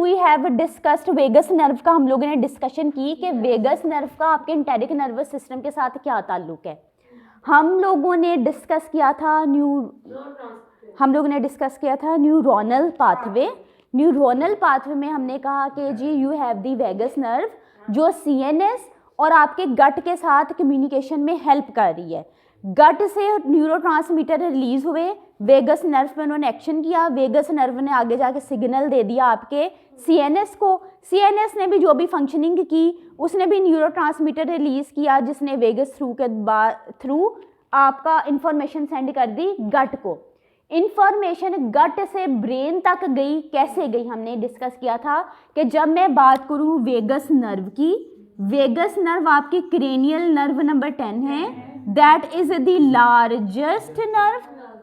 We have discussed vagus nerve का हम लोगों ने डिस्कशन की कि वेगस नर्व का आपके एंटेरिक नर्वस सिस्टम के साथ क्या ताल्लुक है। हम लोगों ने डिस्कस किया था न्यूरोनल पाथवे। न्यूरोनल पाथवे में हमने कहा कि जी you have the vagus nerve जो सीएनएस और आपके गट के साथ कम्युनिकेशन में हेल्प कर रही है। गट से न्यूरोट्रांसमीटर रिलीज हुए, वेगस नर्व में उन्होंने एक्शन किया, वेगस नर्व ने आगे जाके सिग्नल दे दिया आपके सीएनएस को, सीएनएस ने भी जो भी फंक्शनिंग की उसने भी न्यूरोट्रांसमीटर रिलीज किया जिसने वेगस थ्रू आपका इंफॉर्मेशन सेंड कर दी गट को। इंफॉर्मेशन गट से ब्रेन तक गई, कैसे गई हमने डिस्कस किया था कि जब मैं बात करूं वेगस नर्व की, वेगस नर्व आपकी क्रेनियल नर्व नंबर 10 है, that is the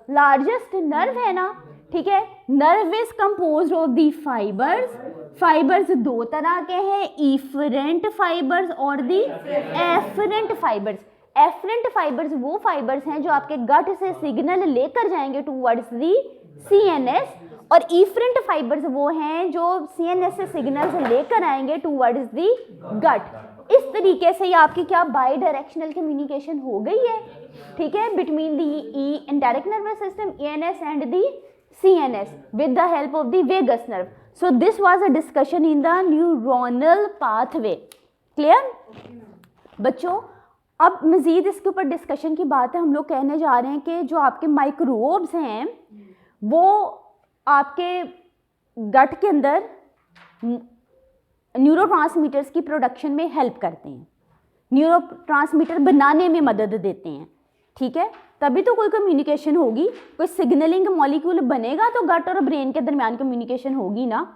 largest nerve है ना, ठीक है। Nerve is compose of the fibres दो तरह के हैं, इफरेंट फाइबर्स और दी एफरेंट फाइबर्स। एफरेंट फाइबर्स वो फाइबर्स हैं जो आपके गट से सिग्नल लेकर जाएंगे टूवर्ड्स दी सीएनएस, और इफरेंट फाइबर्स वो हैं जो सीएनएस से सिग्नल्स लेकर आएंगे टूवर्ड्स दी गट। इस तरीके से ये आपकी क्या बाई डायरेक्शनल कम्युनिकेशन हो गई है, ठीक है, between the enteric nervous system ENS and the CNS with the help of the vagus nerve. So this was a discussion in the neuronal pathway. Clear बच्चों? अब मज़ीद इसके ऊपर डिस्कशन की बात है, हम लोग कहने जा रहे हैं कि जो आपके माइक्रोब्स हैं वो आपके गट के अंदर न्यूरोट्रांसमीटर्स की प्रोडक्शन में हेल्प करते हैं, न्यूरोट्रांसमीटर बनाने में मदद देते हैं, ठीक है, तभी तो कोई कम्युनिकेशन होगी, कोई सिग्नलिंग मॉलिक्यूल बनेगा तो गट और ब्रेन के दरमियान कम्युनिकेशन होगी ना।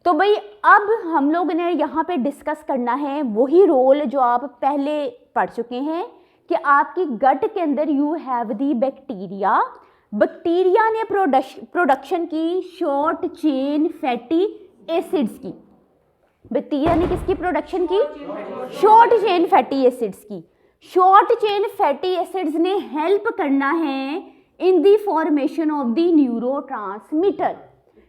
तो भाई अब हम लोग ने यहाँ पे डिस्कस करना है वही रोल जो आप पहले पढ़ चुके हैं कि आपकी गट के अंदर you have the bacteria, bacteria ने प्रोडक्शन की शॉर्ट चेन फैटी एसिड्स की। बैक्टीरिया ने किसकी प्रोडक्शन की? शॉर्ट चेन फैटी एसिड्स की। शॉर्ट चेन फैटी एसिड्स ने हेल्प करना है in the formation of the neurotransmitter.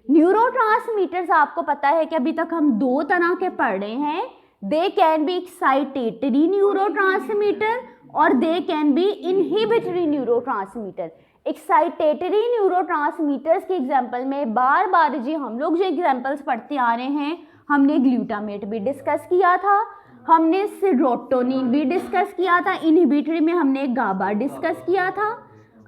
Neurotransmitters आपको पता है कि अभी तक हम दो तरह के पढ़ रहे हैं, they can be excitatory neurotransmitter और they can be inhibitory neurotransmitter. Excitatory neurotransmitters के एग्जांपल में बार बार जी हम लोग जो एग्जांपल्स पढ़ते आ रहे हैं, हमने ग्लूटामेट भी डिस्कस किया था, हमने सेरोटोनिन भी डिस्कस किया था, इनहिबिटरी में हमने गाबा डिस्कस किया था।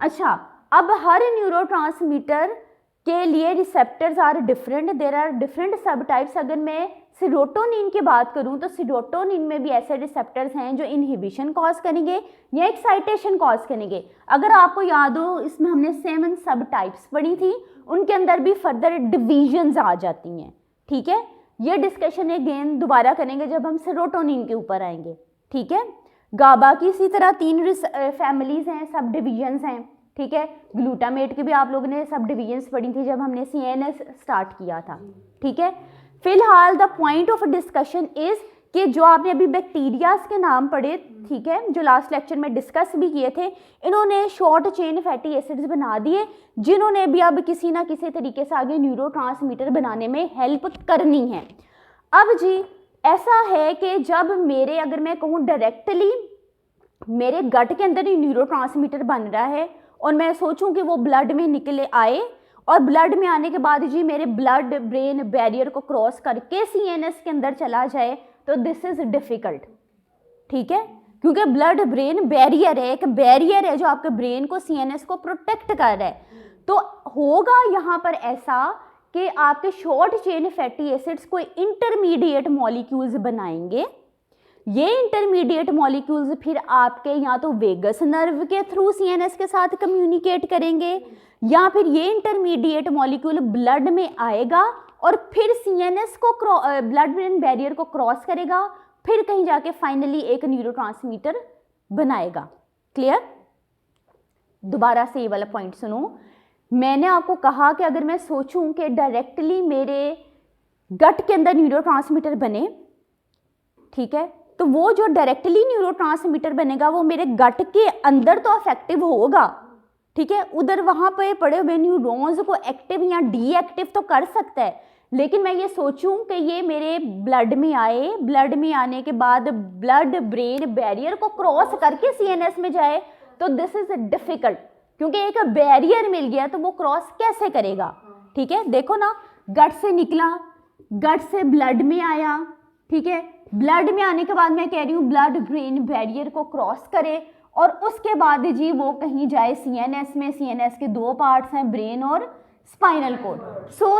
अच्छा, अब हर न्यूरोट्रांसमीटर के लिए receptors are different, there are different sub types. अगर मैं सेरोटोनिन की बात करूं तो सेरोटोनिन में भी ऐसे रिसेप्टर्स हैं जो इनहिबिशन कॉज करेंगे या एक्साइटेशन कॉज करेंगे। अगर आपको याद हो इसमें हमने 7 सब टाइप्स पढ़ी थी, उनके अंदर भी फर्दर डिविजन्स आ जाती हैं, ठीक है। ये डिस्कशन अगेन दोबारा करेंगे जब हम सेरोटोनिन के ऊपर आएंगे, ठीक है। गाबा की इसी तरह 3 फैमिलीज हैं, सब डिविजन्स हैं, ठीक है। ग्लूटामेट की भी आप लोगों ने सब डिविजन्स पढ़ी थी जब हमने सीएनएस स्टार्ट किया था, ठीक है। फिलहाल the point of discussion is कि जो आपने अभी बैक्टीरियाज के नाम पढ़े, ठीक है, जो लास्ट लेक्चर में डिस्कस भी किए थे, इन्होंने शॉर्ट चेन फैटी एसिड्स बना दिए जिन्होंने भी अब किसी ना किसी तरीके से आगे न्यूरोट्रांसमीटर बनाने में हेल्प करनी है। अब जी ऐसा है कि जब मेरे, अगर मैं कहूँ डायरेक्टली मेरे गट के अंदर ही न्यूरोट्रांसमीटर बन रहा है और मैं सोचूं कि वो ब्लड में निकले आए और ब्लड में आने के बाद जी मेरे ब्लड ब्रेन बैरियर को क्रॉस करके सीएनएस के अंदर चला जाए, तो दिस इज डिफिकल्ट, ठीक है, क्योंकि ब्लड ब्रेन बैरियर है, एक बैरियर है जो आपके ब्रेन को सीएनएस को प्रोटेक्ट कर रहा है। तो होगा यहाँ पर ऐसा कि आपके शॉर्ट चेन फैटी एसिड्स कोई इंटरमीडिएट मॉलिक्यूल्स बनाएंगे, ये इंटरमीडिएट मॉलिक्यूल्स फिर आपके या तो वेगस नर्व के थ्रू सीएनएस के साथ कम्युनिकेट करेंगे या फिर ये इंटरमीडिएट मॉलिक्यूल ब्लड में आएगा और फिर सीएनएस को ब्लड ब्रेन बैरियर को क्रॉस करेगा, फिर कहीं जाके फाइनली एक न्यूरोट्रांसमीटर बनाएगा। क्लियर? दोबारा से ये वाला पॉइंट सुनो, मैंने आपको कहा कि अगर मैं सोचूं कि डायरेक्टली मेरे गट के अंदर न्यूरोट्रांसमीटर बने, ठीक है, तो वो जो डायरेक्टली न्यूरोट्रांसमीटर बनेगा वो मेरे गट के अंदर तो अफेक्टिव होगा, ठीक है, उधर वहाँ पे पड़े हुए न्यूरॉन्स को एक्टिव या डीएक्टिव तो कर सकता है, लेकिन मैं ये सोचूं कि ये मेरे ब्लड में आए, ब्लड में आने के बाद ब्लड ब्रेन बैरियर को क्रॉस करके सीएनएस में जाए, तो दिस इज डिफिकल्ट, क्योंकि एक बैरियर मिल गया तो वो क्रॉस कैसे करेगा। ठीक है, देखो ना, गट से निकला, गट से ब्लड में आया, ठीक है, ब्लड में आने के बाद मैं कह रही हूँ ब्लड ब्रेन बैरियर को क्रॉस करे और उसके बाद जी वो कहीं जाए सीएनएस में। सीएनएस के दो पार्ट्स हैं, ब्रेन और स्पाइनल कोड। सो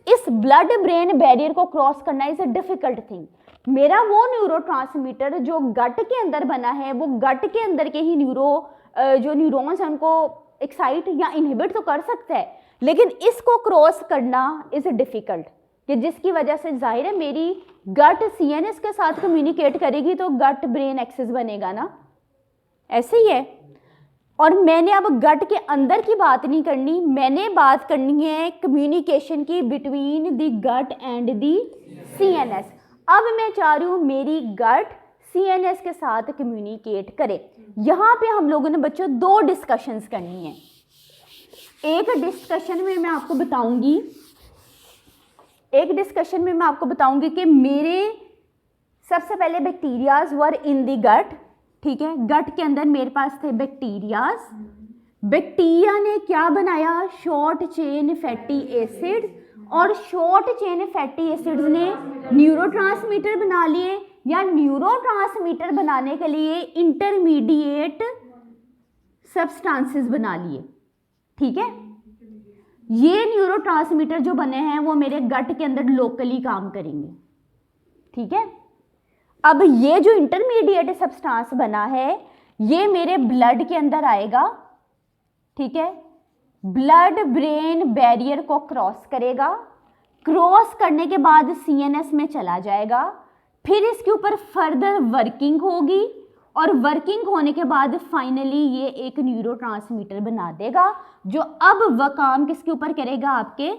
इस ब्लड ब्रेन बैरियर को क्रॉस करना इज अ डिफिकल्ट थिंग। मेरा वो न्यूरोट्रांसमीटर जो गट के अंदर बना है, वो गट के अंदर के ही जो न्यूरॉन्स हैं उनको एक्साइट या इनहिबिट तो कर सकता है, लेकिन इसको क्रॉस करना इज डिफिकल्ट, कि जिसकी वजह से जाहिर है मेरी गट सीएनएस के साथ कम्युनिकेट करेगी तो गट ब्रेन एक्सेस बनेगा ना, ऐसे ही है। और मैंने अब गट के अंदर की बात नहीं करनी, मैंने बात करनी है कम्युनिकेशन की between the gut and the CNS. अब मैं चाह रही हूँ मेरी गट सीएनएस के साथ कम्युनिकेट करे। यहाँ पे हम लोगों ने बच्चों दो डिस्कशंस करनी है। एक डिस्कशन में मैं आपको बताऊंगी कि मेरे सबसे पहले bacterias were in the gut, ठीक है, गट के अंदर मेरे पास थे बैक्टीरियाज। बैक्टीरिया ने क्या बनाया, शॉर्ट चेन फैटी एसिड, और शॉर्ट चेन फैटी एसिड्स ने न्यूरोट्रांसमीटर बना लिए, या न्यूरोट्रांसमीटर बनाने के लिए इंटरमीडिएट सब्सटेंसेस बना लिए। ठीक है, ये न्यूरोट्रांसमीटर जो बने हैं वो मेरे गट के अंदर लोकली काम करेंगे। ठीक है, अब ये जो इंटरमीडिएट सब्सटेंस बना है ये मेरे ब्लड के अंदर आएगा। ठीक है, ब्लड ब्रेन बैरियर को क्रॉस करेगा, क्रॉस करने के बाद सीएनएस में चला जाएगा, फिर इसके ऊपर फर्दर वर्किंग होगी, और वर्किंग होने के बाद फाइनली ये एक न्यूरोट्रांसमीटर बना देगा, जो अब वह काम किसके ऊपर करेगा, आपके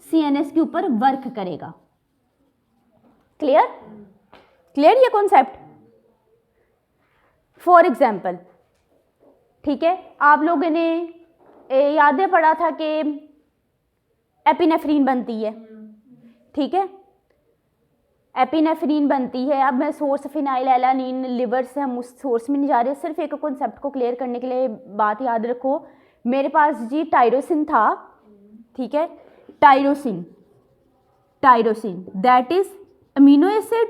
सीएनएस के ऊपर वर्क करेगा। क्लियर ये कॉन्सेप्ट। फॉर एग्जाम्पल, ठीक है, आप लोगों ने यादें पढ़ा था कि एपिनेफ्रीन बनती है। ठीक है, एपिनेफ्रीन बनती है। अब मैं सोर्स फिनाइल एलानिन, लिवर से हम उस सोर्स में नहीं जा रहे, सिर्फ एक कॉन्सेप्ट को क्लियर करने के लिए बात याद रखो। मेरे पास जी टायरोसिन था, ठीक है, tyrosine that is amino acid,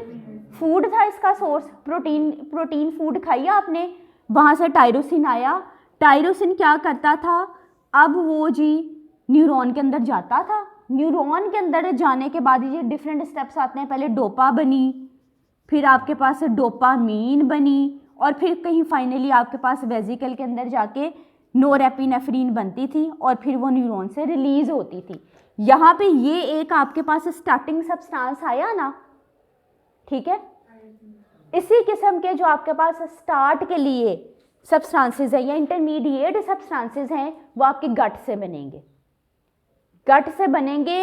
food था इसका सोर्स, प्रोटीन फूड खाई आपने, वहाँ से टायरोसिन आया। टायरोसिन क्या करता था, अब वो जी न्यूरॉन के अंदर जाता था। न्यूरॉन के अंदर जाने के बाद ये डिफरेंट स्टेप्स आते हैं, पहले डोपा बनी, फिर आपके पास डोपामीन बनी, और फिर कहीं फाइनली आपके पास वेजिकल के अंदर जाके नोरेपिनेफ्रीन बनती थी, और फिर वो न्यूरॉन से रिलीज होती थी। यहाँ पे ये एक आपके पास स्टार्टिंग सब्सटेंस आया ना, ठीक है, इसी किस्म के जो आपके पास स्टार्ट के लिए सब्सटेंसेस हैं या इंटरमीडिएट सब्सटेंसेस हैं, वो आपके गट से बनेंगे,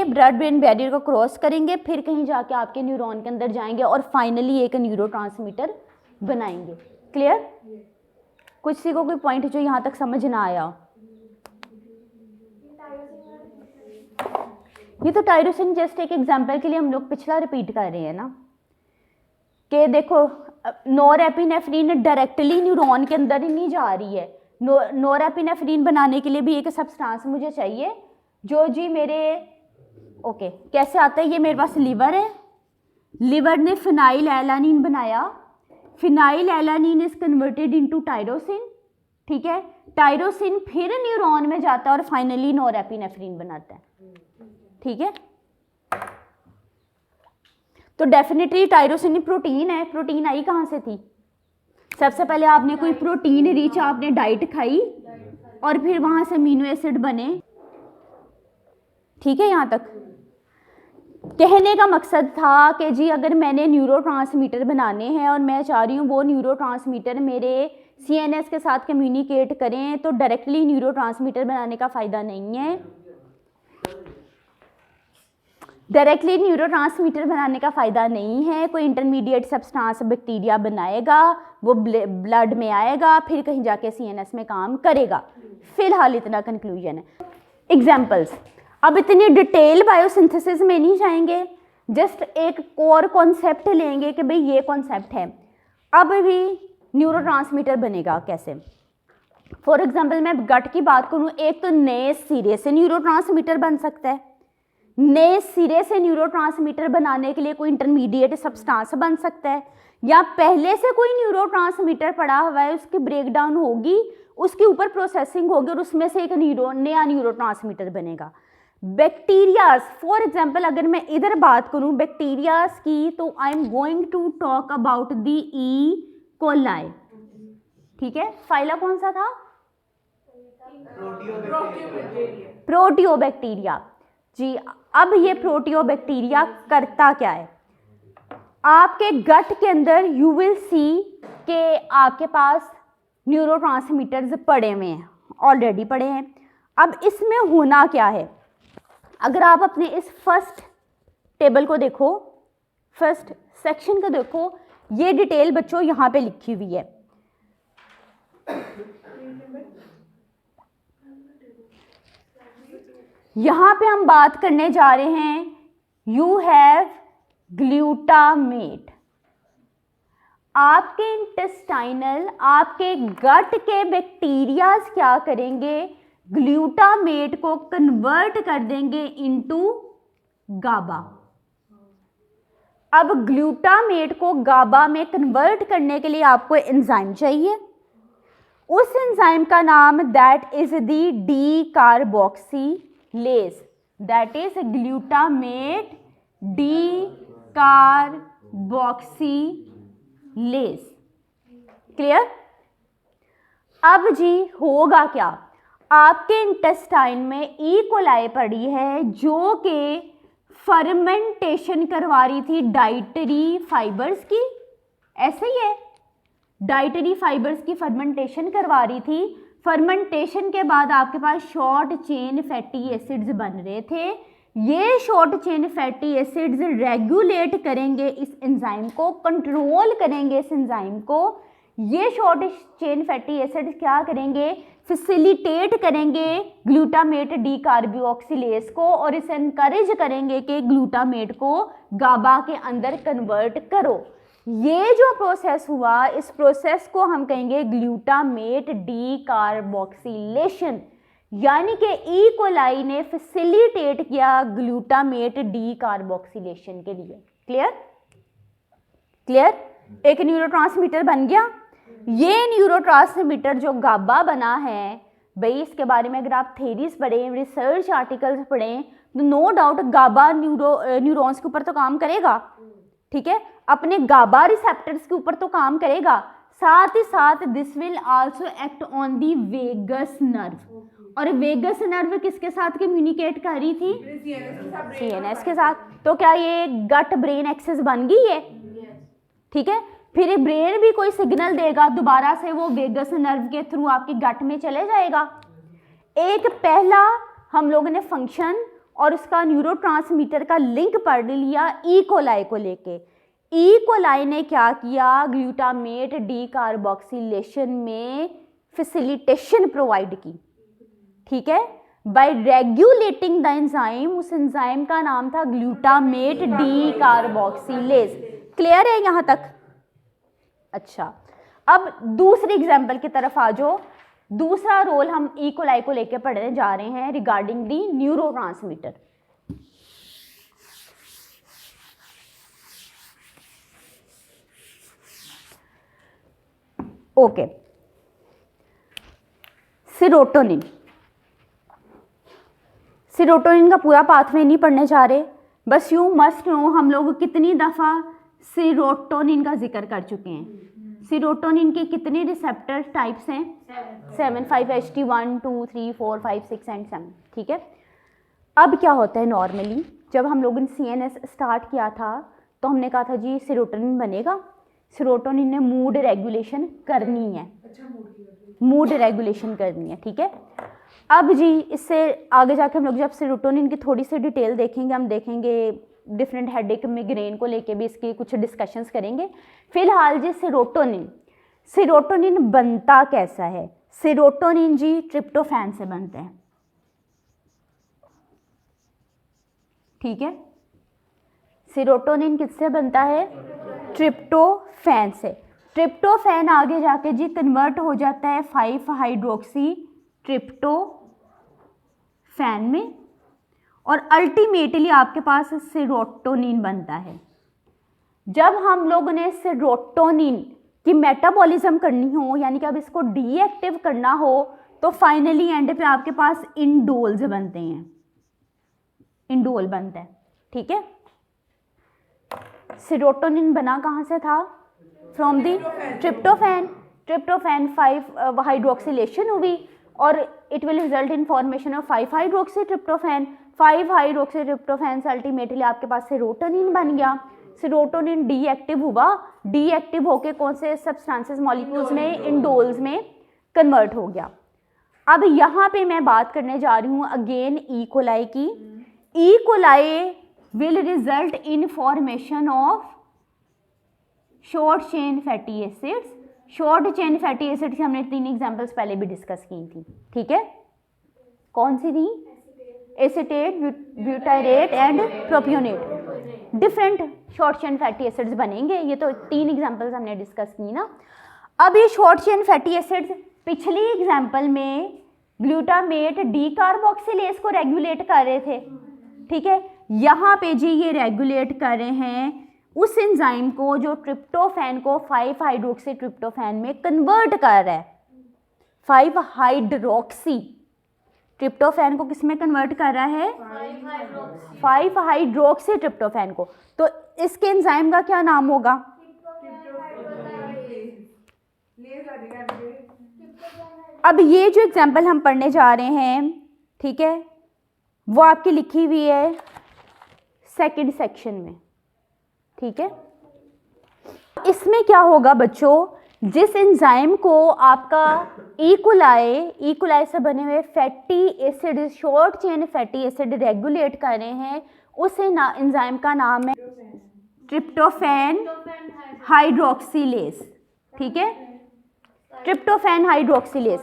ब्लड ब्रेन बैरियर को क्रॉस करेंगे, फिर कहीं जाके आपके न्यूरॉन के अंदर जाएंगे और फाइनली एक न्यूरोट्रांसमीटर बनाएंगे। क्लियर? किसी को कोई पॉइंट जो यहाँ तक समझ ना आया? ये तो टायरोसिन जस्ट एक एग्जांपल के लिए हम लोग पिछला रिपीट कर रहे हैं ना, कि देखो नोरेपिनेफ्रीन डायरेक्टली न्यूरॉन के अंदर ही नहीं जा रही है। नोरेपिनेफ्रीन बनाने के लिए भी एक सब्सटेंस मुझे चाहिए जो जी मेरे ओके कैसे आता है, ये मेरे पास लिवर है, लिवर ने फिनाइल एलानिन बनाया, phenyl alanine is converted into tyrosine, ठीक है, टायरोसिन फिर न्यूरॉन में जाता है और फाइनली नोरेपिनेफ्रीन बनाता है। ठीक है, तो डेफिनेटली टायरोसिन प्रोटीन है, प्रोटीन आई कहाँ से थी? सबसे पहले आपने कोई प्रोटीन रिच आपने डाइट खाई और फिर वहां से अमीनो एसिड बने। ठीक है, यहाँ तक कहने का मकसद था कि जी अगर मैंने न्यूरोट्रांसमीटर बनाने हैं और मैं चाह रही हूँ वो न्यूरोट्रांसमीटर मेरे सीएनएस के साथ कम्युनिकेट करें, तो डायरेक्टली न्यूरोट्रांसमीटर बनाने का फ़ायदा नहीं है। डायरेक्टली न्यूरोट्रांसमीटर बनाने का फ़ायदा नहीं है, कोई इंटरमीडिएट सब्सटेंस बैक्टीरिया बनाएगा, वो ब्लड में आएगा, फिर कहीं जाके सीएनएस में काम करेगा। फिलहाल इतना कंक्लूजन है। एग्जाम्पल्स, अब इतनी डिटेल बायोसिंथेसिस में नहीं जाएंगे, जस्ट एक कोर कॉन्सेप्ट लेंगे कि भाई ये कॉन्सेप्ट है। अब भी न्यूरोट्रांसमीटर बनेगा कैसे? फॉर एग्जांपल मैं गट की बात करूं, एक तो नए सिरे से न्यूरोट्रांसमीटर बन सकता है। नए सिरे से न्यूरोट्रांसमीटर बनाने के लिए कोई इंटरमीडिएट सब्सटेंस बन सकता है, या पहले से कोई न्यूरोट्रांसमीटर पड़ा हुआ है, उसकी ब्रेकडाउन होगी, उसके ऊपर प्रोसेसिंग होगी और उसमें से एक नया न्यूरोट्रांसमीटर बनेगा। बैक्टीरियाज, फॉर एग्जाम्पल अगर मैं इधर बात करूं बैक्टीरियाज की, तो I am going to talk about the E coli. ठीक है, फाइला कौन सा था? प्रोटियोबैक्टीरिया जी। अब ये प्रोटियोबैक्टीरिया करता क्या है? आपके गट के अंदर यू विल सी कि आपके पास न्यूरोट्रांसमीटर्स पड़े हुए हैं, ऑलरेडी पड़े हैं। अब इसमें होना क्या है? अगर आप अपने इस फर्स्ट टेबल को देखो, फर्स्ट सेक्शन को देखो, ये डिटेल बच्चों यहाँ पे लिखी हुई है। यहाँ पे हम बात करने जा रहे हैं, यू हैव ग्लूटामेट। आपके इंटेस्टाइनल, आपके गट के बैक्टीरियाज क्या करेंगे? ग्लूटामेट को कन्वर्ट कर देंगे इनटू गाबा। अब ग्लूटामेट को गाबा में कन्वर्ट करने के लिए आपको एंजाइम चाहिए। उस एंजाइम का नाम that is the D carboxylase, that is glutamate D carboxylase. Clear? अब जी होगा क्या? आपके इंटेस्टाइन में ई कोलाई पड़ी है जो कि फर्मेंटेशन करवा रही थी डाइटरी फाइबर्स की, ऐसे ही है, डाइटरी फाइबर्स की फर्मेंटेशन करवा रही थी। फर्मेंटेशन के बाद आपके पास शॉर्ट चेन फैटी एसिड्स बन रहे थे। ये short chain fatty acids regulate करेंगे इस एंजाइम को, कंट्रोल करेंगे इस एंजाइम को। ये शॉर्ट चेन फैटी एसिड्स क्या करेंगे? फैसिलिटेट करेंगे ग्लूटामेट डी कार्बोक्सिलेज को और इसे इनकरेज करेंगे कि ग्लूटामेट को गाबा के अंदर कन्वर्ट करो। ये जो प्रोसेस हुआ, इस प्रोसेस को हम कहेंगे ग्लूटामेट डी कार्बोक्सिलेशन, यानी कि ई कोलाई ने फैसिलिटेट किया ग्लूटामेट डी कार्बोक्सिलेशन के लिए। क्लियर? क्लियर? एक न्यूरोट्रांसमीटर बन गया। ये न्यूरोट्रांसमीटर जो गाबा बना है भाई, इसके बारे में अगर आप थेरीज पढ़ें, रिसर्च आर्टिकल्स पढ़ें, तो नो डाउट गाबा न्यूरॉन्स के ऊपर तो काम करेगा। ठीक है, अपने गाबा रिसेप्टर्स के ऊपर तो काम करेगा, साथ ही साथ this will also act on the vagus nerve. और वेगस नर्व किसके साथ कम्युनिकेट कर रही थी? सीएनएस के साथ। तो क्या ये गट ब्रेन एक्सेस बन गई है? ठीक है, फिर ब्रेन भी कोई सिग्नल देगा, दोबारा से वो वेगस नर्व के थ्रू आपके गट में चले जाएगा। एक पहला हम लोगों ने फंक्शन और उसका न्यूरोट्रांसमीटर का लिंक पढ़ लिया ई कोलाई को लेके। ई कोलाई ने क्या किया? ग्लूटामेट डी कार्बोक्सिलेशन में फैसिलिटेशन प्रोवाइड की। ठीक है, बाय रेगुलेटिंग द एंजाइम, उस एंजाइम का नाम था ग्लूटामेट डी कार्बोक्सिलेज। क्लियर है यहाँ तक? अच्छा, अब दूसरी एग्जाम्पल की तरफ आ जाओ। दूसरा रोल हम ई कोलाई को लेकर पढ़ने जा रहे हैं regarding the neurotransmitter. Okay, serotonin. Serotonin का पूरा पाथवे नहीं पढ़ने जा रहे, बस यू मस्ट नो हम लोग कितनी दफ़ा सीरोटोनिन का जिक्र कर चुके हैं। सीरोटोनिन के कितने रिसेप्टर टाइप्स हैं? 7, 5HT 1, 2, 3, 4, 5, 6 एंड 7। ठीक है, अब क्या होता है नॉर्मली, जब हम लोगों ने CNS स्टार्ट किया था तो हमने कहा था जी सीरोटोनिन बनेगा। सीरोटोनिन ने मूड रेगुलेशन करनी है, मूड रेगुलेशन करनी है। ठीक है, अब जी इससे आगे जाके हम लोग जब सीरोटोनिन की थोड़ी सी डिटेल देखेंगे, हम देखेंगे डिफरेंट हेडेक, मिग्रेन को लेके भी इसकी कुछ डिस्कशंस करेंगे। फिलहाल जी सीरोटोनिन, सीरोटोनिन बनता कैसा है? सीरोटोनिन जी ट्रिप्टोफैन से बनते हैं। ठीक है। सेरोटोनिन किससे बनता है? ट्रिप्टोफैन से। ट्रिप्टोफैन आगे जाके जी कन्वर्ट हो जाता है 5 हाइड्रोक्सी ट्रिप्टोफैन में और अल्टीमेटली आपके पास सेरोटोनिन बनता है। जब हम लोगों ने सेरोटोनिन की मेटाबॉलिज्म करनी हो, यानी कि अब इसको डीएक्टिव करना हो, तो फाइनली एंड पे आपके पास इंडोल्स बनते हैं, इंडोल बनता है। ठीक है। सेरोटोनिन बना कहाँ से था? From the tryptophan. Tryptophan 5 hydroxylation हुई और it will result in formation of 5 hydroxy tryptophan. 5 hydroxy tryptophan से अल्टीमेटली आपके पास सेरोटोनिन बन गया। सेरोटोनिन डीएक्टिव हुआ, डीएक्टिव होके कौन से सब्सटेंसेस मॉलिक्यूल्स में? इंडोल्स में कन्वर्ट हो गया। अब यहाँ पे मैं बात करने जा रही हूँ अगेन ई कोलाई की। E coli will result in formation of short chain fatty acids. Short chain fatty acid की हमने 3 एग्जांपल्स पहले भी डिस्कस की थी। ठीक है। कौन सी थी? Acetate, butyrate and propionate. Different short chain fatty acids बनेंगे। ये तो 3 एग्जांपल्स हमने डिस्कस की ना। अब ये शॉर्ट चेन फैटी एसिड्स पिछली एग्जांपल में ग्लूटामेट डी कार्बोक्सिलेज को रेगुलेट कर रहे थे। ठीक है। यहाँ पे जी ये रेगुलेट कर रहे हैं उस एंजाइम को जो ट्रिप्टोफैन को 5 हाइड्रोक्सी ट्रिप्टोफैन में कन्वर्ट कर रहा है। 5 हाइड्रोक्सी ट्रिप्टोफैन को किस में कन्वर्ट कर रहा है? 5 हाइड्रोक्सी ट्रिप्टोफैन को। तो इसके एंजाइम का क्या नाम होगा? अब ये जो एग्जाम्पल हम पढ़ने जा रहे हैं, ठीक है, वो आपकी लिखी हुई है सेकंड सेक्शन में। ठीक है। इसमें क्या होगा बच्चों? जिस एंजाइम को आपका ई कोलाई से बने हुए fatty acid, short chain fatty acid regulate कर रहे हैं, उस एंजाइम का नाम है ट्रिप्टोफैन हाइड्रोक्सिलेज। ठीक है। Tryptophan hydroxylase,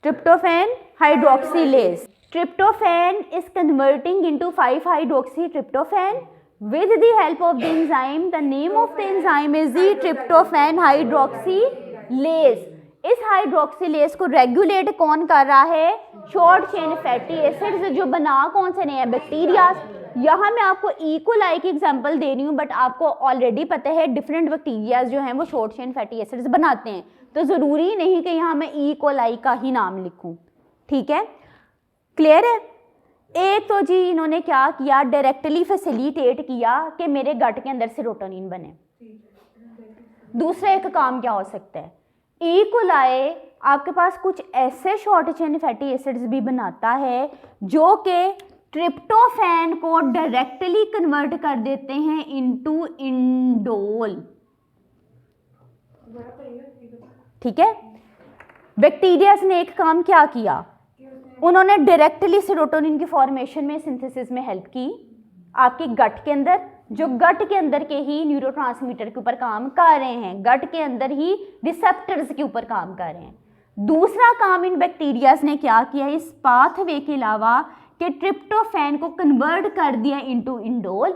tryptophan hydroxylase. Tryptophan is converting into 5 hydroxy tryptophan with the help of the enzyme. The name of the enzyme is the tryptophan hydroxylase. इस हाइड्रोक्सिलेज को रेगुलेट कौन कर रहा है? शॉर्ट चेन फैटी एसिड्स, जो बना कौन से हैं? बैक्टीरिया। यहाँ मैं आपको ई कोलाई की एग्जांपल दे रही हूँ, बट आपको ऑलरेडी पता है डिफरेंट बैक्टीरिया जो हैं वो शॉर्ट चेन फैटी एसिड्स बनाते हैं, तो ज़रूरी नहीं कि यहाँ मैं ई कोलाई का ही नाम लिखूँ। ठीक है। क्लियर है? एक तो जी इन्होंने क्या किया, डायरेक्टली फैसिलिटेट किया कि मेरे गट के अंदर सेरोटोनिन बने। दूसरा एक काम क्या हो सकता है? ई कोलाई आपके पास कुछ ऐसे शॉर्ट चेन फैटी एसिड्स भी बनाता है जो कि ट्रिप्टोफैन को डायरेक्टली कन्वर्ट कर देते हैं इनटू इंडोल। ठीक है। बैक्टीरियाज ने एक काम क्या किया, उन्होंने डायरेक्टली सेरोटोनिन की फॉर्मेशन में, सिंथेसिस में हेल्प की आपके गट के अंदर, जो गट के अंदर के ही न्यूरोट्रांसमीटर के ऊपर काम कर रहे हैं, गट के अंदर ही रिसेप्टर्स के ऊपर काम कर रहे हैं। दूसरा काम इन बैक्टीरियाज ने क्या किया इस पाथवे के अलावा, कि ट्रिप्टोफैन को कन्वर्ट कर दिया इनटू इंडोल।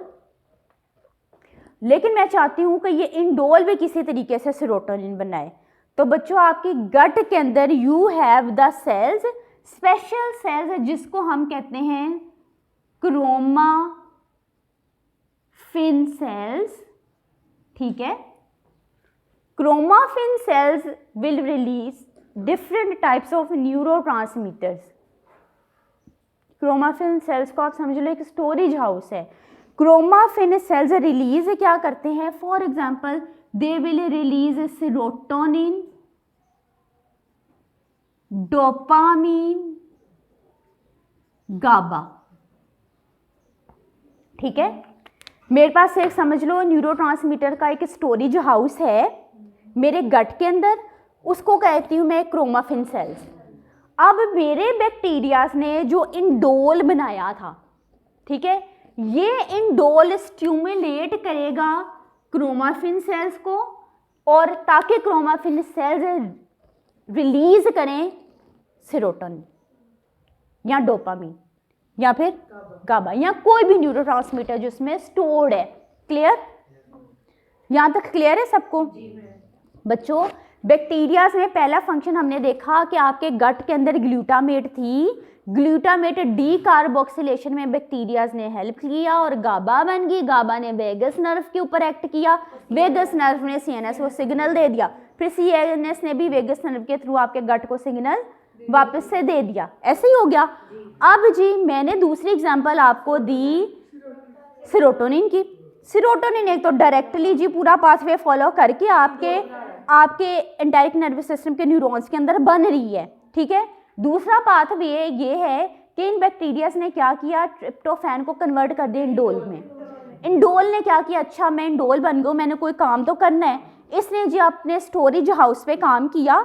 लेकिन मैं चाहती हूं कि ये इंडोल भी किसी तरीके से सेरोटोनिन बनाए। तो बच्चों आपकी गट के अंदर you have the cells, special cells जिसको हम कहते हैं क्रोमाफिन सेल्स। ठीक है। Chromaffin cells will release different types of neurotransmitters. Chromaffin cells को आप समझ लो एक स्टोरेज हाउस है। क्रोमाफिन सेल्स रिलीज क्या करते हैं? For example they will release serotonin, dopamine, GABA. ठीक है। मेरे पास एक समझ लो न्यूरोट्रांसमीटर का एक स्टोरेज हाउस है मेरे गट के अंदर, उसको कहती हूँ मैं क्रोमाफिन सेल्स। अब मेरे बैक्टीरियाज ने जो इंडोल बनाया था, ठीक है, ये इंडोल स्टिमुलेट करेगा क्रोमाफिन सेल्स को, और ताकि क्रोमाफिन सेल्स रिलीज करें सेरोटोनिन या डोपामीन। या फिर गाबा, या कोई भी न्यूरोट्रांसमीटर जिसमें स्टोर्ड है। क्लियर? यहाँ तक क्लियर है सबको? बच्चों बैक्टीरियाज में पहला फंक्शन हमने देखा कि आपके गट के अंदर ग्लूटामेट थी, ग्लूटामेट डीकार्बोक्सिलेशन में बैक्टीरियाज ने हेल्प किया और गाबा बन गई, गाबा ने वेगस नर्व के ऊपर एक्ट किया, वेगस नर्व ने सीएनएस को सिग्नल दे दिया, फिर सीएनएस ने भी वेगस नर्व के थ्रू आपके गट को सिग्नल वापस से दे दिया। ऐसे ही हो गया। अब जी मैंने दूसरी एग्जांपल आपको दी सेरोटोनिन की। सेरोटोनिन एक तो डायरेक्टली जी पूरा पाथवे फॉलो करके आपके एंटाइक नर्वस सिस्टम के न्यूरॉन्स के अंदर बन रही है, ठीक है। दूसरा पाथवे ये है कि इन बैक्टीरियाज ने क्या किया, ट्रिप्टोफैन को कन्वर्ट कर दिया इंडोल में। इंडोल ने क्या किया, अच्छा मैं इंडोल बन गया, मैंने कोई काम तो करना है, इसने जी अपने स्टोरेज हाउस पे काम किया,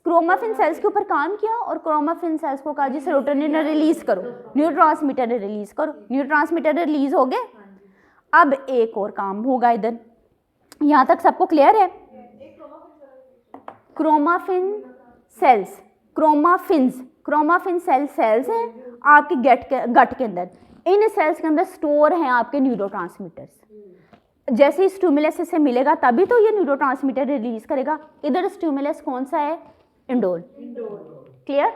क्रोमाफिन सेल्स के ऊपर काम किया और क्रोमाफिन सेल्स को कहा जी सेरोटोनिन रिलीज करो, न्यूरोट्रांसमीटर रिलीज करो, न्यूरोट्रांसमीटर रिलीज हो गए। अब एक और काम होगा इधर, यहाँ तक सबको क्लियर है? क्रोमाफिन सेल्स, क्रोमाफिन सेल्स हैं आपके गट के अंदर। इन सेल्स के अंदर स्टोर हैं आपके न्यूरोट्रांसमीटर्स। जैसे ही स्टिमुलस से मिलेगा तभी तो ये न्यूरोट्रांसमीटर रिलीज करेगा। इधर स्टिमुलस कौन सा है? इंडोल। क्लियर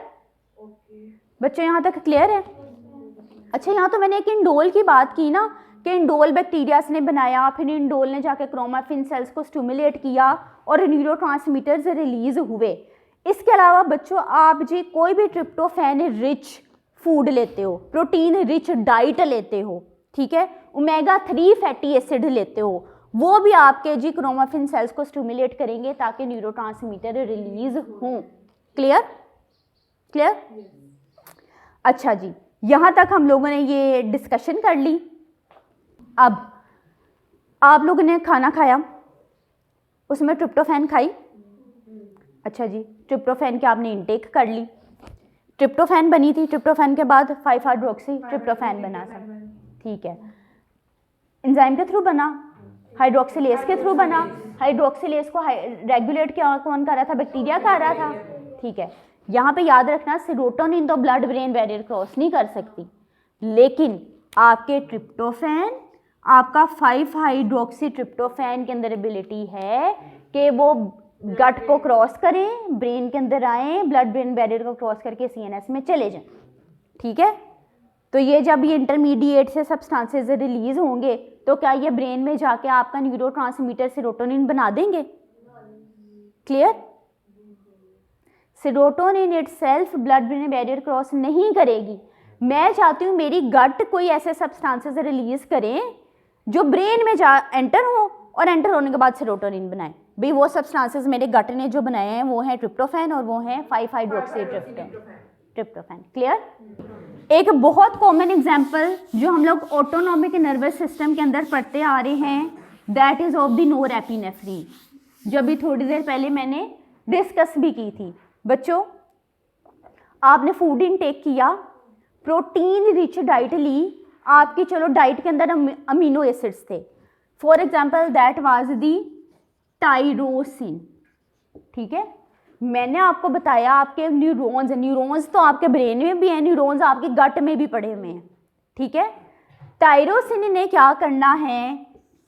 बच्चों? यहाँ तक क्लियर है? अच्छा यहाँ तो मैंने एक इंडोल की बात की ना कि इंडोल बैक्टीरियाज ने बनाया, फिर इंडोल ने जाके क्रोमाफिन सेल्स को स्टिमुलेट किया और न्यूरोट्रांसमीटर्स रिलीज हुए। इसके अलावा बच्चों आप जी कोई भी ट्रिप्टोफैन रिच फूड लेते हो, प्रोटीन रिच डाइट लेते हो, ठीक है, ओमेगा 3 फैटी एसिड लेते हो, वो भी आपके जी क्रोमाफिन सेल्स को स्टिमुलेट करेंगे ताकि न्यूरोट्रांसमीटर रिलीज हों। क्लियर? अच्छा जी यहाँ तक हम लोगों ने ये डिस्कशन कर ली। अब आप लोगों ने खाना खाया, उसमें ट्रिप्टोफैन खाई, अच्छा जी ट्रिप्टोफैन की आपने इनटेक कर ली, ट्रिप्टोफैन बनी थी, ट्रिप्टोफैन के बाद 5-हाइड्रोक्सी ट्रिप्टोफैन बना था, ठीक है, एंजाइम के थ्रू बना, हाइड्रोक्सिलेज के थ्रू बना, हाइड्रोक्सिलेज को रेगुलेट क्या कौन कर रहा था? बैक्टीरिया कर रहा था, ठीक है। यहाँ पे याद रखना सेरोटोनिन तो ब्लड ब्रेन बैरियर क्रॉस नहीं कर सकती, लेकिन आपके ट्रिप्टोफैन, आपका 5-हाइड्रोक्सी ट्रिप्टोफैन के अंदर एबिलिटी है कि वो गट को क्रॉस करें, ब्रेन के अंदर आए, ब्लड ब्रेन बैरियर को क्रॉस करके सीएनएस में चले जाएं, ठीक है। तो ये जब ये इंटरमीडिएट से सब्सटेंसेस रिलीज होंगे तो क्या ये ब्रेन में जाके आपका न्यूरोट्रांसमीटर सेरोटोनिन बना देंगे? Clear? Serotonin itself blood brain barrier cross नहीं करेगी। मैं चाहती हूँ मेरी गट कोई ऐसे सब्सटेंसेस रिलीज करें जो ब्रेन में जा एंटर हो और एंटर होने के बाद सेरोटोनिन बनाए। भाई वो सब्सटेंसेस मेरे गट ने जो बनाए हैं वो हैं ट्रिप्टोफैन और वो हैं 5-हाइड्रोक्सी ट्रिप्टोफैन। क्लियर? एक बहुत कॉमन एग्जांपल जो हम लोग ऑटोनॉमिक नर्वस सिस्टम के अंदर पढ़ते आ रहे हैं, that is of the norepinephrine, जो अभी थोड़ी देर पहले मैंने डिस्कस भी की थी। बच्चों आपने फूड इनटेक किया, प्रोटीन रिच डाइट ली, आपकी चलो डाइट के अंदर अमीनो एसिड्स थे, for example that was the tyrosine, ठीक है। मैंने आपको बताया आपके न्यूरॉन्स तो आपके ब्रेन में भी हैं, न्यूरॉन्स आपके गट में भी पड़े हुए हैं, ठीक है। टाइरोसिन ने क्या करना है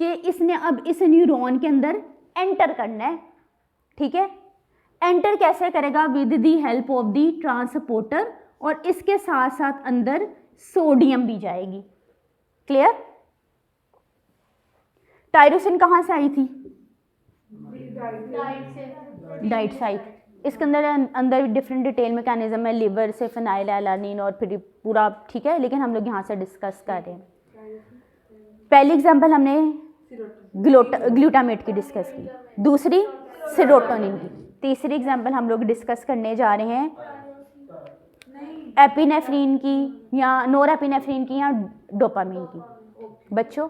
कि इसने अब इस न्यूरॉन के अंदर एंटर करना है, ठीक है। एंटर कैसे करेगा? With the help of the transporter, और इसके साथ साथ अंदर सोडियम भी जाएगी। क्लियर? टाइरोसिन कहाँ से आई थी? डाइट से आई थी। इसके अंदर डिफरेंट डिटेल मैकेनिज्म है, लिवर से फिनाइल एलानिन और फिर पूरा, ठीक है, लेकिन हम लोग यहाँ से डिस्कस कर रहे हैं। पहली एग्जांपल हमने ग्लूटामेट की डिस्कस की, दूसरी सेरोटोनिन की, तीसरी एग्जांपल हम लोग डिस्कस करने जा रहे हैं एपिनेफ्रिन की या नोरेपिनेफ्रिन की या डोपामिन की। बच्चों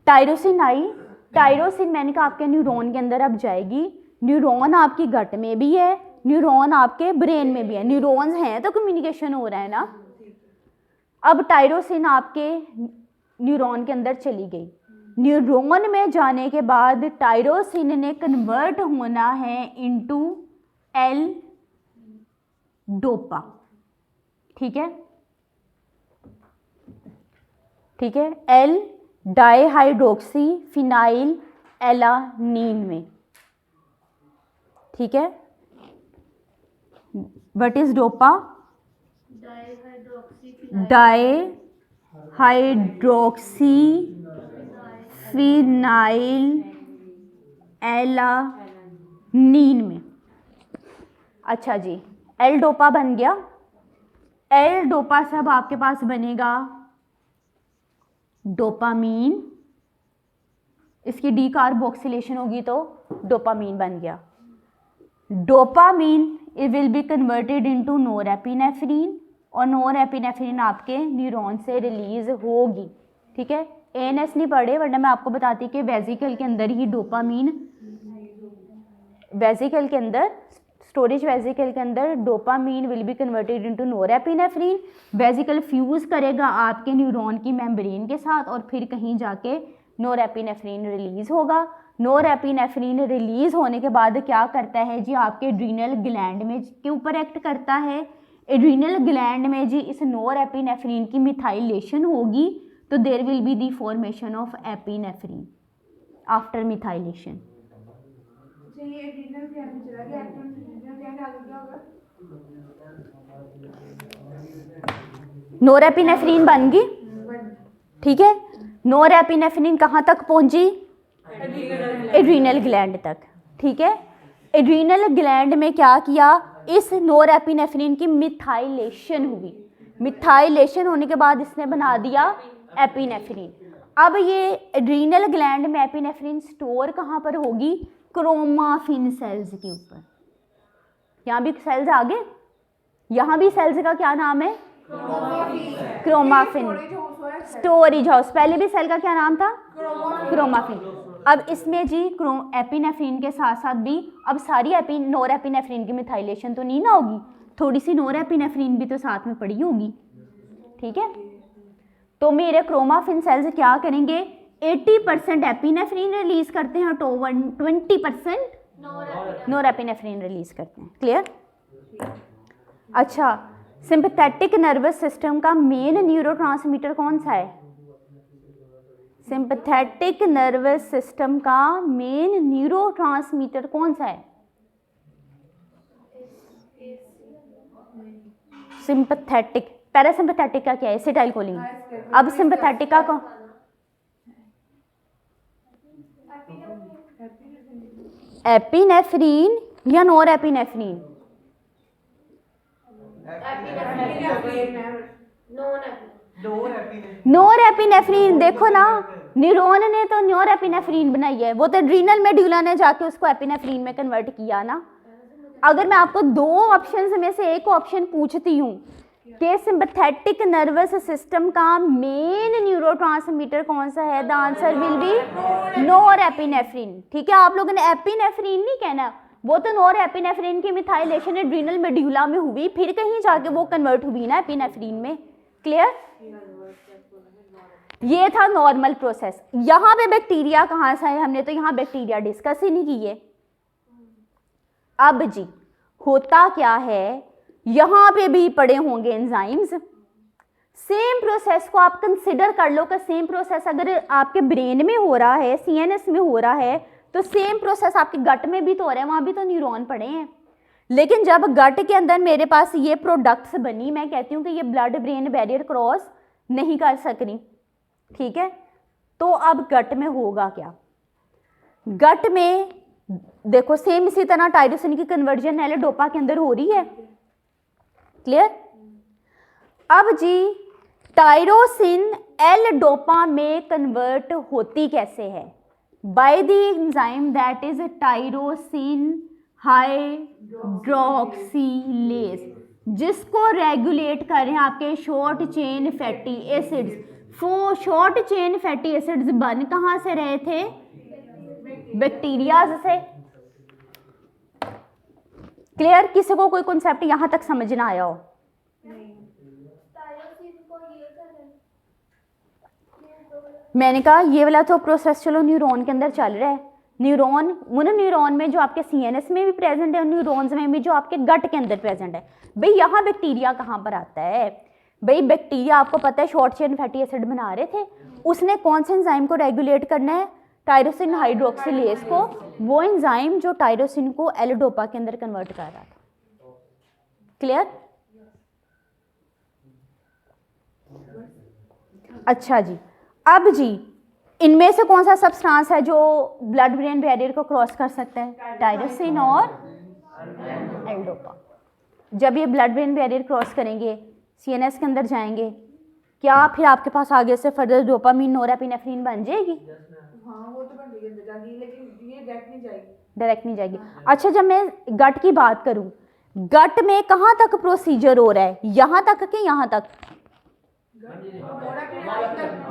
टाइरोसिन आई, टाइरोसिन मैंने कहा आपके न्यूरॉन के अंदर अब जाएगी, न्यूरॉन आपकी गट में भी है, न्यूरॉन आपके ब्रेन में भी है, न्यूरॉन्स हैं तो कम्युनिकेशन हो रहा है ना। अब टाइरोसिन आपके न्यूरॉन के अंदर चली गई, न्यूरॉन में जाने के बाद टाइरोसिन ने कन्वर्ट होना है इनटू एल डोपा, ठीक है। ठीक है, एल डाईहाइड्रोक्सी फिनाइल एलानीन में, ठीक है। What is dopa? Dihydroxy phenyl alanine में। अच्छा जी, एल डोपा बन गया। एल डोपा से अब आपके पास बनेगा डोपामीन, इसकी डी कार्बोक्सिलेशन होगी तो डोपामीन बन गया। Dopamine it will be converted into norepinephrine और नोरेपिनेफ्रीन आपके न्यूरॉन से रिलीज होगी, ठीक है। एएनएस नहीं पढ़े वरना मैं आपको बताती कि वेजिकल के अंदर ही डोपामीन, वेजिकल के अंदर, स्टोरेज वेजिकल के अंदर dopamine will be converted into norepinephrine. Vesicle fuse करेगा आपके न्यूरॉन की मेम्ब्रेन के साथ और फिर कहीं जाके नोरेपिनेफ्रीन रिलीज होगा। नोरेपिनेफ्रीन रिलीज होने के बाद क्या करता है जी, आपके एड्रीनल ग्लैंड में के ऊपर एक्ट करता है। एड्रीनल ग्लैंड में जी इस नोरेपिनेफ्रीन की मिथाइलेशन होगी तो there will be the formation of epinephrine after methylation. Norepinephrine बन गई, ठीक है। नोरेपिनेफ्रीन कहाँ तक पहुंची? एड्रीनल ग्लैंड तक, ठीक है। एड्रीनल ग्लैंड में क्या किया, इस नोरेपिनेफ्रीन की मिथाइलेशन हुई। मिथाइलेशन होने के बाद इसने बना दिया एपिनेफ्रीन। अब ये एड्रीनल ग्लैंड में एपिनेफ्रीन स्टोर कहाँ पर होगी? क्रोमाफिन सेल्स के ऊपर। यहाँ भी सेल्स आ गए, यहाँ भी सेल्स का क्या नाम है? Chromaffin storage house. पहले भी सेल का क्या नाम था? क्रोमाफिन। अब इसमें जी एपिनेफ्रीन के साथ साथ भी अब सारी नोरेपिनेफ्रीन की मिथाइलेशन तो नहीं ना होगी, थोड़ी सी नोरेपिनेफ्रीन भी तो साथ में पड़ी होगी, ठीक है। तो मेरे क्रोमाफिन सेल्स क्या करेंगे, 80% एपिनेफ्रीन रिलीज करते हैं तो 20% नोरेपिनेफ्रीन रिलीज करते हैं। क्लियर? अच्छा, सिंपैथेटिक नर्वस सिस्टम का मेन न्यूरोट्रांसमीटर कौन सा है? सिंपैथेटिक नर्वस सिस्टम का मेन न्यूरोट्रांसमीटर कौन सा है? सिंपैथेटिक। पैरासिम्पैथेटिक का क्या है? एसिटाइलकोलिन। अब सिंपैथेटिक का कौन? एपिनेफ्रीन या नोरेपिनेफ्रीन? नोरेपिनेफ्रीन। देखो ना, न्यूरॉन ने तो नोरेपिनेफ्रीन बनाई है, वो तो एड्रीनल मेडुला ने जाके उसको एपिनेफ्रीन में कन्वर्ट किया ना। अगर मैं आपको दो ऑप्शंस में से एक ऑप्शन पूछती हूँ कि सिंपैथेटिक नर्वस सिस्टम का मेन न्यूरोट्रांसमीटर कौन सा है, द आंसर विल बी नोरेपिनेफ्रीन, ठीक है। आप लोगों ने एपिनेफ्रीन नहीं कहना, वो तो नोरेपिनेफ्रीन की मिथाइलेशन एड्रीनल मेडुला में हुई, फिर कहीं जाके वो कन्वर्ट हुई ना एपिनेफ्रीन में। क्लियर? ये था नॉर्मल प्रोसेस। यहाँ पे बैक्टीरिया कहाँ से है, हमने तो यहाँ बैक्टीरिया डिस्कस ही नहीं की है। अब जी होता क्या है, यहाँ पे भी पड़े होंगे एंजाइम्स। सेम प्रोसेस को आप कंसिडर कर लो कि सेम प्रोसेस अगर आपके ब्रेन में हो रहा है, सीएनएस में हो रहा है, तो सेम प्रोसेस आपके गट में भी तो हो रहा है, वहाँ भी तो न्यूरॉन पड़े हैं। लेकिन जब गट के अंदर मेरे पास ये प्रोडक्ट्स बनी, मैं कहती हूँ कि ये ब्लड ब्रेन बैरियर क्रॉस नहीं कर सक रही, ठीक है। तो अब गट में होगा क्या? गट में देखो सेम इसी तरह टायरोसिन की कन्वर्जन एल डोपा के अंदर हो रही है। क्लियर? अब जी टायरोसिन एल डोपा में कन्वर्ट होती कैसे है? By the enzyme that is tyrosine hydroxylase, जिसको रेगुलेट कर रहे हैं आपके short chain fatty acids. Short chain fatty acids बन कहाँ से रहे थे? बैक्टीरिया से। क्लियर? किसी को कोई कॉन्सेप्ट यहां तक समझ ना आया हो? मैंने कहा ये वाला तो प्रोसेस चलो न्यूरॉन के अंदर चल रहा है। न्यूरॉन, उन न्यूरॉन में जो आपके सीएनएस में भी प्रेजेंट है, न्यूरॉन्स में भी जो आपके गट के अंदर प्रेजेंट है। भाई यहाँ बैक्टीरिया कहाँ पर आता है? भाई बैक्टीरिया आपको पता है शॉर्ट चेन फैटी एसिड बना रहे थे, उसने कौन से एंजाइम को रेगुलेट करना है, टायरोसिन हाइड्रोक्सिलेज को, वो एंजाइम जो टायरोसिन को एल डोपा के अंदर कन्वर्ट कर रहा था। क्लियर? अच्छा जी, अब जी इनमें से कौन सा सब्सटेंस है जो ब्लड ब्रेन बैरियर को क्रॉस कर सकता है, टायरोसिन और एल डोपा। जब ये ब्लड ब्रेन बैरियर क्रॉस करेंगे, सीएनएस के अंदर जाएंगे, क्या फिर आपके पास आगे से फर्दर डोपामीन नोरेपिनेफ्रिन बन जाएगी? हाँ वो तो बन जाएगी, लेकिन ये डायरेक्ट नहीं जाएगी। डायरेक्ट नहीं जाएगी। अच्छा, जब मैं गट की बात करूं, गट में कहाँ तक प्रोसीजर हो रहा है, यहाँ तक कि यहाँ तक?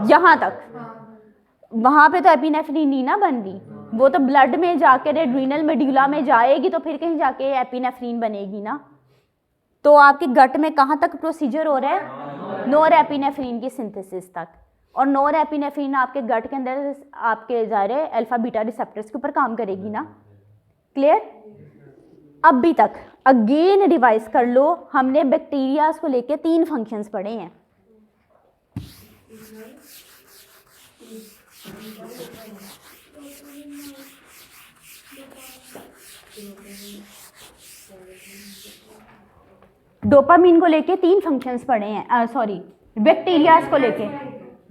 यहाँ तक। वहाँ पे तो एपिनेफ्रिन नहीं ना बन रही, वो तो ब्लड में जाके एड्रीनल मेडुला में जाएगी तो फिर कहीं जाके एपिनेफ्रिन बनेगी ना। तो आपके गट में कहाँ तक प्रोसीजर हो रहा है, नोरेपिनेफ्रिन की सिंथेसिस तक। और नोरेपिनेफ्रिन आपके गट के अंदर आपके ज़ाहिर है अल्फा बीटा रिसेप्टर्स के ऊपर काम करेगी ना। क्लियर? अभी तक अगेन रिवाइज कर लो, हमने बैक्टीरियाज को लेके 3 फंक्शंस पढ़े हैं। डोपामीन को लेके 3 फंक्शंस पढ़े हैं, सॉरी बैक्टीरियाज को लेके।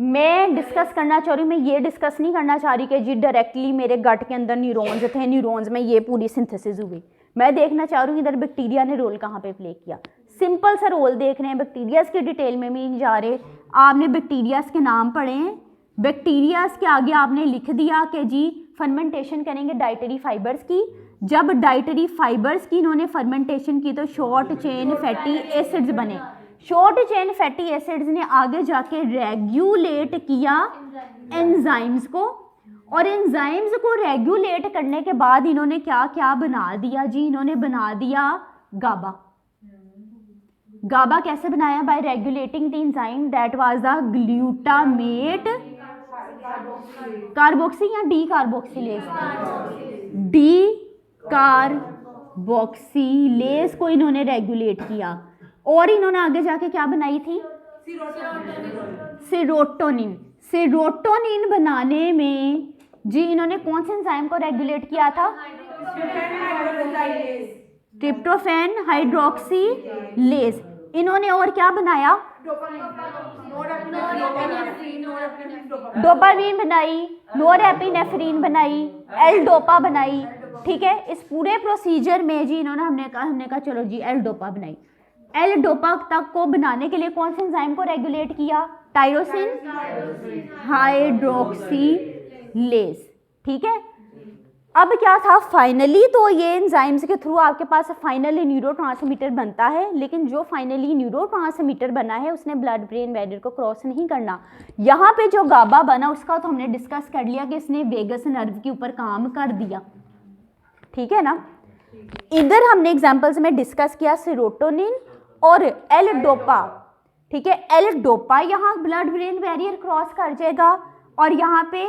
मैं डिस्कस करना चाह रही हूँ, मैं ये डिस्कस नहीं करना चाह रही कि जी डायरेक्टली मेरे गट के अंदर न्यूरॉन्स थे, न्यूरॉन्स में ये पूरी सिंथेसिस हुई। मैं देखना चाह रही हूँ इधर बैक्टीरिया ने रोल कहाँ पे प्ले किया। सिंपल सा रोल देख रहे हैं, बैक्टीरियाज की डिटेल में भी नहीं जा रहे। आपने बैक्टीरियाज के नाम पढ़े हैं, बैक्टीरियाज के आगे आपने लिख दिया कि जी फर्मेंटेशन करेंगे डाइटरी फाइबर्स की। जब डाइटरी फाइबर्स की इन्होंने फर्मेंटेशन की तो शॉर्ट चेन फैटी एसिड्स बने। शॉर्ट चेन फैटी एसिड्स ने आगे जाके रेगुलेट किया एंजाइम्स को, और एंजाइम्स को रेगुलेट करने के बाद इन्होंने क्या क्या बना दिया जी, इन्होंने बना दिया गाबा। गाबा कैसे बनाया? Bye regulating the enzyme that was the glutamate carboxy या डी कार्बोक्सिलेज, डी कार्बोक्सिलेज को इन्होंने रेगुलेट किया। और इन्होंने आगे जाके क्या बनाई थी? सीरोटोनिन। सीरोटोनिन बनाने में जी इन्होंने कौन से एंजाइम को रेगुलेट किया था? Tryptophan hydroxylase. इन्होंने और क्या बनाया? डोपामीन बनाई, नोरेपिनेफ्रिन बनाई, एल डोपा बनाई। ठीक है, इस पूरे प्रोसीजर में जी इन्होंने हमने कहा चलो जी एल डोपा बनाई। एल डोपा तक को बनाने के लिए कौन से एंजाइम को रेगुलेट किया? Tyrosine hydroxylase. ठीक है, अब क्या था फाइनली, तो ये एंजाइम्स के थ्रू आपके पास फाइनली न्यूरोट्रांसमीटर बनता है, लेकिन जो फाइनली न्यूरोट्रांसमीटर बना है उसने ब्लड ब्रेन बैरियर को क्रॉस नहीं करना। यहाँ पे जो गाबा बना उसका तो हमने डिस्कस कर लिया कि इसने वेगस नर्व के ऊपर काम कर दिया। ठीक है ना, इधर हमने एग्जाम्पल्स में डिस्कस किया सेरोटोनिन और एल डोपा। ठीक है, एल डोपा यहाँ ब्लड ब्रेन बैरियर क्रॉस कर जाएगा और यहाँ पे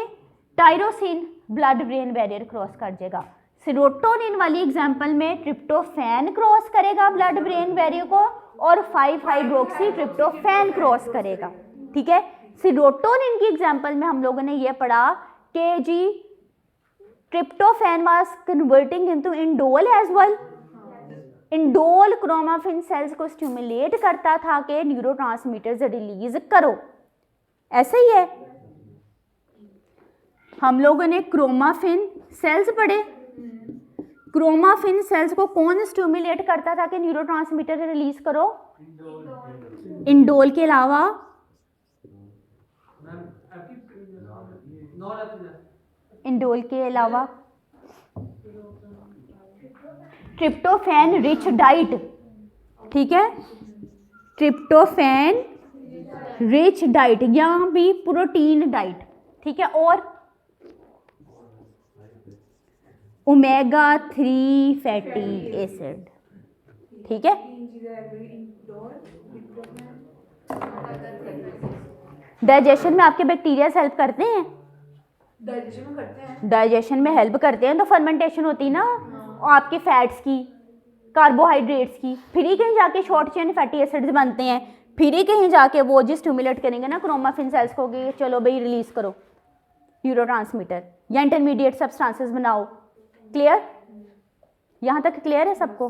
tyrosine blood brain barrier cross कर जाएगा। सेरोटोनिन वाली एग्जांपल में ट्रिप्टोफैन क्रॉस करेगा ब्लड ब्रेन बैरियर को और 5-हाइड्रोक्सी ट्रिप्टोफैन क्रॉस करेगा। ठीक है, सेरोटोनिन की एग्जांपल में हम लोगों ने ये पढ़ा कि जी tryptophan was converting into indole as well. Indole chromaffin cells को स्टिमुलेट करता था कि न्यूरोट्रांसमीटर्स रिलीज करो। ऐसे ही है, हम लोगों ने क्रोमाफिन सेल्स पढ़े। क्रोमाफिन सेल्स को कौन स्टिमुलेट करता था कि न्यूरोट्रांसमीटर रिलीज करो? इंडोल के अलावा इंडोल के अलावा ट्रिप्टोफैन रिच डाइट। ठीक है, ट्रिप्टोफैन रिच डाइट, यहाँ भी प्रोटीन डाइट। ठीक है, और ओमेगा 3 फैटी एसिड। ठीक है, डाइजेशन में आपके बैक्टीरिया हेल्प करते हैं, डाइजेशन में हेल्प करते हैं, तो फर्मेंटेशन होती है ना आपके फैट्स की, कार्बोहाइड्रेट्स की, फिर ही कहीं जाके शॉर्ट चेन फैटी एसिड्स बनते हैं। फिर ही कहीं जाके वो जी स्टिमुलेट करेंगे ना क्रोमाफिन सेल्स को कि चलो भाई रिलीज करो न्यूरोट्रांसमीटर या इंटरमीडिएट सब्सटेंसेस बनाओ। क्लियर? यहाँ तक क्लियर है सबको?